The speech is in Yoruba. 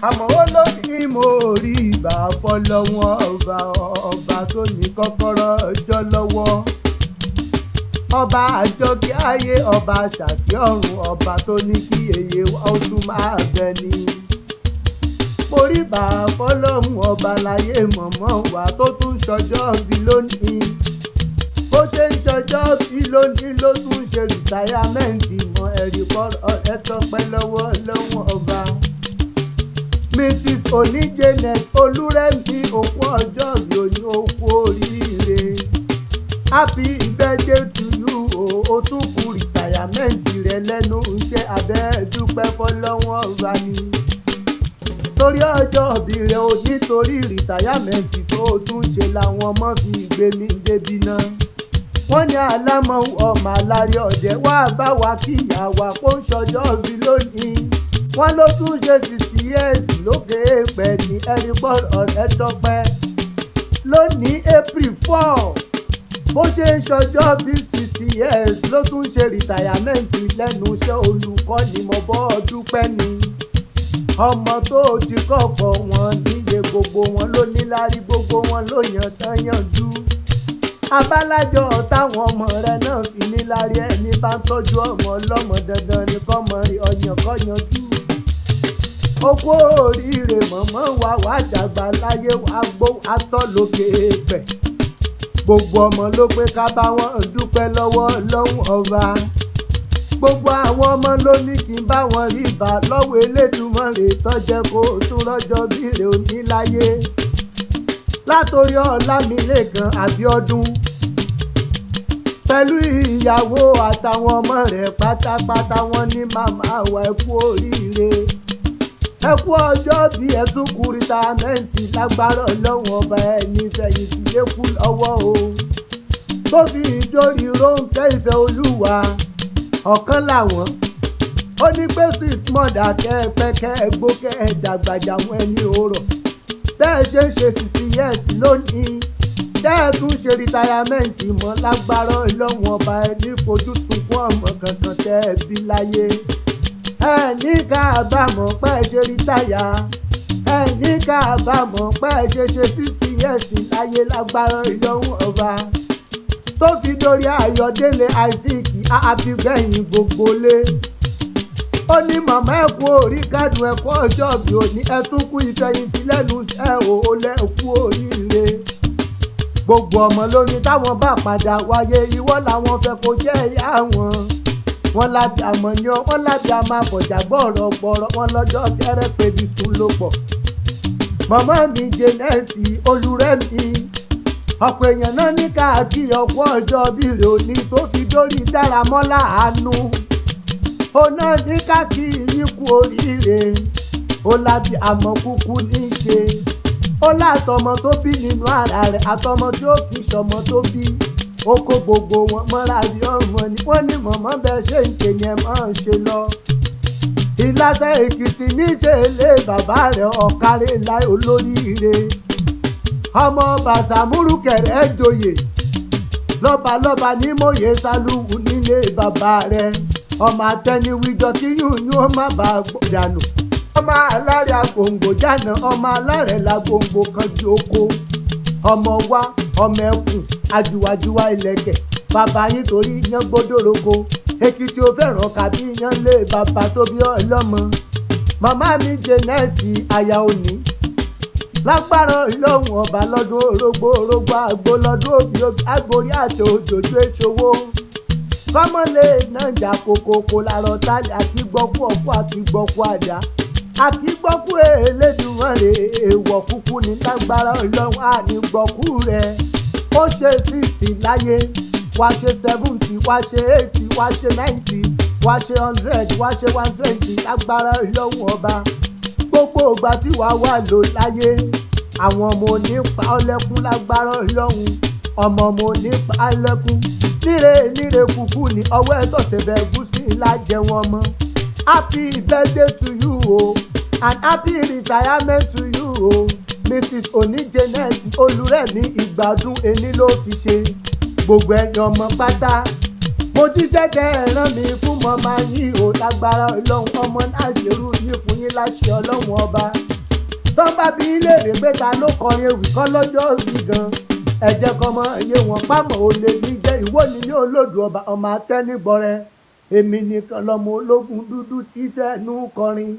àmọ́ ó lóní mo rí ìbà fọlọ́wọ́n ọba tó ní kọ́kọ́rọ́ ọjọ́ lọ́wọ́. Ọba àjọkẹ́ ayé ọba àṣàkẹ́ ọ̀run ọba tó ní kí èyí wa ó tún máa bẹ ni. Mo rí ìbà fọlọ́hún ọba láyé mọ̀mọ́ wa tó tún ṣọjọ́ bí lónìí. Bó ṣe ń ṣọjọ́ bí lónìí ló tún ṣe rìtáyámẹ́ǹtì mọ́ ẹ̀rí kọ́rọ̀ ẹ̀ tọpẹ́ lọ́wọ́ lọ́wọ́ ọba. Mrs. Oníjẹnẹt Olúrẹ̀mí òkú ọjọ́ bí oyún òkú oríire. Happy birthday to you o tún kú rìtáyámẹ́ǹtì rẹ lẹ́nu iṣẹ́ abẹ́ dúpẹ́ fọlọ́wọ́ ọba ni. Torí ọjọ́ òbí rẹ o nítorí rìtáyámẹ́ǹtì tó tún ṣe làwọn ọmọ fi gbé mi débi náà. Wọ́n ní alámọ̀ ọmọ alárí ọ̀dẹ̀ wá bá wa kíyà wá kó ń ṣọjọ́ òbí lónìí. Wọ́n ló tún ṣe 60 years lókè èèpẹ̀ ní ẹ̀rípọ̀ ọ̀rẹ́ tọpẹ́. Lónìí April 4 bó ṣe ń ṣọjọ́ bí 60 years ló tún ṣe rìtáyámẹ́ǹtì lẹ́nu iṣẹ́ olùkọ́ ni mo bọ́ dúpẹ́ ni. Ọmọ tó ti kọ́kọ́ wọn níye gbogbo wọn ló níláárí gbogbo wọn ló yàn tán yànjú. Abálájọ táwọn ọmọ rẹ náà fi níláárí ẹni bá ń tọ́jú ọmọ ọlọ́mọ dandan ni kọ́mọ rí ọyàn kọ́ yanjú. Ó kú oríire mọ̀mọ́ wa wá dàgbà láyé wá gbó atọ́ lókè pẹ̀. Gbogbo ọmọ ló pé ká bá wọn dúpẹ́ lọ́wọ́ lọ́hùn ọba. Gbogbo àwọn ọmọ ló ní kí n bá wọn rí ìbà lọ́wọ́ Elédùmarè tọ́jẹ́ kó tún rọ́jọ́ bí rè òní láyé. Látòrí Ọlámilékan Abíọ́dún pẹ̀lú ìyàwó àtàwọn ọmọ rẹ̀ pátápátá wọn ní màmá wa ẹ kú oríire. Ẹ kú ọjọ́ bí ẹ tún kú rìtáyámẹ́ǹtì lágbára Ọlọ́run ọba ẹni fẹ̀yìntì lékú lọ́wọ́ o. Tó fi ìdórí Rónkẹ́ Ìfẹ́ Olúwa ọ̀kan làwọn. Ó ní pé sweet mother kẹ́ ẹ pẹ́ kẹ́ ẹ gbó kẹ́ ẹ dàgbàjà wọn ẹni òrọ̀. Bẹ́ẹ̀ ṣe ń ṣe 60 years lónìí. Bẹ́ẹ̀ tún ṣe rìtáyámẹ́ǹtì mọ́ lágbára Ọlọ́run ọba ẹni fojú sunkún ọmọ kankan tẹ́ ẹ bí láyé. Ẹ ní kábàámọ̀ pé ẹ ṣe rìtáyà. Ẹ ní kábàámọ̀ pé ẹ ṣe 60 years láyé lágbára Ọlọ́run ọba. Tó fi dórí Ayọ̀délé Isaac àbígbẹ̀yìn gbogbo lé. Ó ní màmá ẹ kú orí kádùn ẹ̀kọ́ ọjọ́ bí òní ẹ tún kú ìfẹ̀yìntì lẹ́nu ẹ ò lẹ́kú oríire. Gbogbo ọmọ lórí táwọn bá padà wáyé ìwọ làwọn fẹ́ kó jẹ́ ìyá wọn. Wọ́n láti àmọ́ ni wọ́n láti àmọ́ àbọ̀jà gbọ́rọ̀gbọ̀rọ̀ wọn lọ́jọ́ kẹrẹ́ pébi sùn ló pọ̀. Màmá mi Jẹ́nẹ́tì Olúrẹ̀mí ọ̀pọ̀ èèyàn náà ní káàkiri ọ̀pọ̀ ọjọ́ bí rè òní tó fi dórí Dáramọ́lá Àánú. Ó náà ní káàkiri yíkú oríire. Ó láti àmọ́ kúkú ní í ṣe. Ó látọmọ tó bí nínú ara rẹ̀ àtọmọ tí ó fi ṣọmọ tó bí. Ó kó gbogbo wọn mọ́ra bí ọmọ ni wọ́n ní mọ̀mọ́ bẹ́ẹ̀ ṣe ń ṣe ni ẹ máa ń ṣe lọ. Ilasa Ekiti níṣẹ́ ilé bàbá rẹ̀ ọ̀kárẹ́ láì olóríire. Ọmọ Bàṣàmúrù kẹ̀rẹ́ joyè lọ́balọ́ba ní mòye sálúwù nílé bàbá rẹ̀. Ọmọ àtẹniwíjọ kí yúnyún ó má bàa gbọ̀dànù. Ọmọ alárẹ̀ agbòǹgbò jáná ọmọ alárẹ̀ làgbòǹgbò kan ju oko. Ọmọ wa ọmọ ẹkùn àjùwàjùwà ìlẹ̀kẹ̀ bàbá yín torí yan gbódòrògo. Èkìtì ò fẹ́ràn kàbí yan lé bàbá tó bí ọlọ́mọ. Màmá mi Jẹ́nẹ́tì aya òní lágbára Ọlọ́run ọba lọ́dún orógbó àgbo lọ́dún òbí agbórí àti òjòjú èṣòwò. Kọ́mọ́lé náà jà kòkòkò làrọ̀ tálẹ̀ àti gbọ́kú ọ̀pọ̀ àti gbọ́kú àdá. Àti gbọ́kú Elédùmarè èèwọ̀ kúkú ní lágbára Ọlọ́run àní gbọ́kú rẹ̀. Ó ṣe 60 láyé, wá ṣe 70, wá ṣe 80, wá ṣe 90, wá ṣe 100, wá ṣe 120 lágbára Ọlọ́run ọba. Gbogbo ìgbà tí wàá wà lò láyé, àwọn ọmọ òní pa ọlẹ́kún lágbára Ọlọ́run. Ọmọ òní pa ọlẹ́kún. Níre kúkú ní ọwọ́ ẹ̀ tọ̀sẹ̀ bẹ̀ gúúsì lájẹ wọn mọ́. Happy birthday to you o and happy retirement to you o. Mrs. Oníjẹnẹ́tì Olúrẹ̀mí ìgbádùn ẹni ló fi ṣe. Gbogbo ẹ̀yin ọmọ pátá mo jíṣẹ́ tẹ ẹ̀ràn mi fún mọ́má yín ò lágbára ọlọ́run ọmọ náà ṣerú yín fún yín láṣẹ ọlọ́run ọba tọ́ba bí léèrè pé ta ló kọrin ewì kọ́ lọ́jọ́ sí gan ẹ̀jẹ̀ kan mọ iye wọn pámọ́ ò lè ní jẹ́ ìwọ ni ní olódù ọba ọmọ atẹ́nigbọrẹ èmi nìkan lọmọ ológun dúdú tí fẹ́ẹ́ nú kọrin.